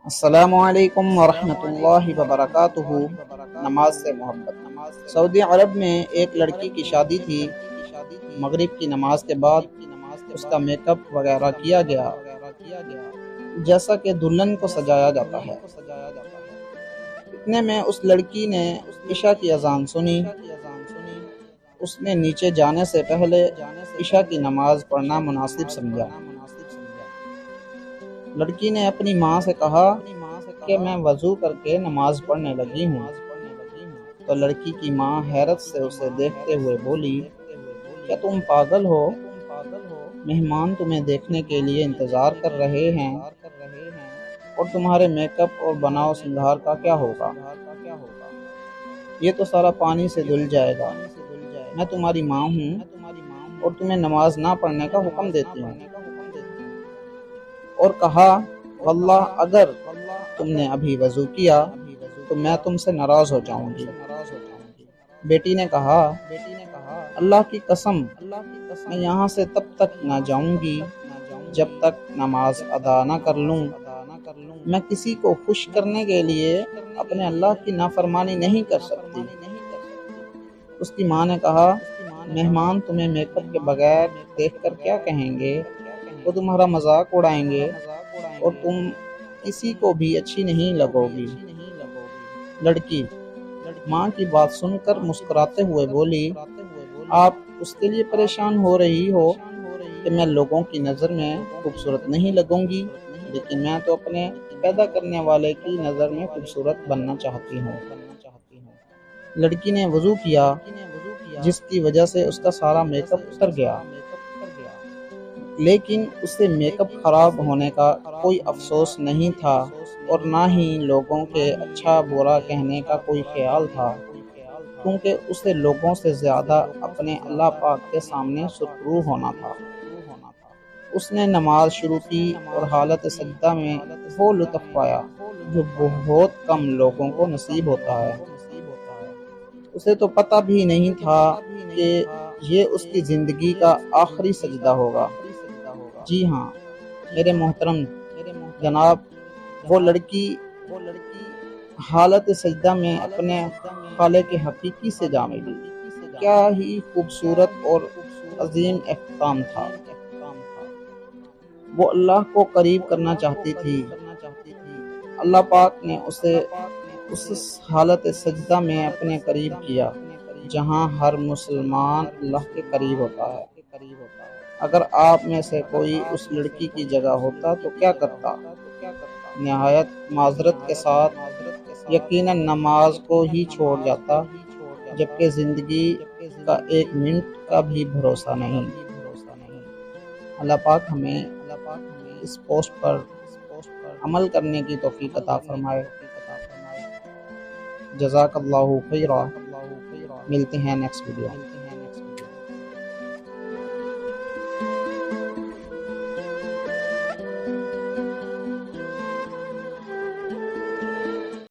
السلام علیکم ورحمۃ اللہ وبرکاتہ۔ نماز سے محبت۔ سعودی عرب میں ایک لڑکی کی شادی تھی۔ مغرب کی نماز کے بعد اس کا میک اپ وغیرہ کیا گیا جیسا کہ دلہن کو سجایا جاتا ہے۔ اتنے میں اس لڑکی نے عشاء کی اذان سنی۔ اس نے نیچے جانے سے پہلے عشاء کی نماز پڑھنا مناسب سمجھا۔ لڑکی نے اپنی ماں سے کہا کہ میں وضو کر کے نماز پڑھنے لگی ہوں۔ تو لڑکی کی ماں حیرت سے اسے دیکھتے ہوئے بولی، کیا تم پاگل ہو؟ مہمان تمہیں دیکھنے کے لیے انتظار کر رہے ہیں، اور تمہارے میک اپ اور بناؤ سنگھار کا کیا ہوگا؟ یہ تو سارا پانی سے دھل جائے گا۔ میں تمہاری ماں ہوں اور تمہیں نماز نہ پڑھنے کا حکم دیتی ہوں۔ اور کہا، واللہ اگر تم نے ابھی وضو کیا تو میں تم سے ناراض ہو جاؤں گی۔ بیٹی نے کہا، اللہ کی قسم، میں یہاں سے تب تک نہ جاؤں گی جب تک نماز ادا نہ کر لوں۔ میں کسی کو خوش کرنے کے لیے اپنے اللہ کی نافرمانی نہیں کر سکتی۔ اس کی ماں نے کہا، مہمان تمہیں میک اپ کے بغیر دیکھ کر کیا کہیں گے؟ وہ تمہارا مذاق اڑائیں گے اور تم کسی کو بھی اچھی نہیں لگو گی۔ لڑکی ماں کی بات سن کر مسکراتے ہوئے بولی، آپ اس کے لیے پریشان ہو رہی ہو کہ میں لوگوں کی نظر میں خوبصورت نہیں لگوں گی، لیکن میں تو اپنے پیدا کرنے والے کی نظر میں خوبصورت بننا چاہتی ہوں۔ لڑکی نے وضو کیا، جس کی وجہ سے اس کا سارا میک اپ اتر گیا، لیکن اسے میک اپ خراب ہونے کا کوئی افسوس نہیں تھا اور نہ ہی لوگوں کے اچھا برا کہنے کا کوئی خیال تھا، کیونکہ اسے لوگوں سے زیادہ اپنے اللہ پاک کے سامنے سرخرو ہونا تھا۔ اس نے نماز شروع کی اور حالت سجدہ میں وہ لطف پایا جو بہت کم لوگوں کو نصیب ہوتا ہے۔ اسے تو پتہ بھی نہیں تھا کہ یہ اس کی زندگی کا آخری سجدہ ہوگا۔ جی ہاں میرے محترم جناب، وہ لڑکی حالت سجدہ میں اپنے خالق حقیقی سے جا ملی۔ کیا ہی خوبصورت اور عظیم اختتام تھا۔ وہ اللہ کو قریب کرنا چاہتی تھی۔ اللہ پاک نے اسے اس حالت سجدہ میں اپنے قریب کیا جہاں ہر مسلمان اللہ کے قریب ہوتا ہے۔ اگر آپ میں سے کوئی اس لڑکی کی جگہ ہوتا تو کیا کرتا؟ نہایت معذرت کے ساتھ یقیناً نماز کو ہی چھوڑ جاتا، جبکہ زندگی کا ایک منٹ کا بھی بھروسہ نہیں۔ اللہ پاک ہمیں اس پوسٹ پر عمل کرنے کی توفیق عطا فرمائے۔ جزاک اللہ خیرا۔ ملتے ہیں نیکسٹ ویڈیو۔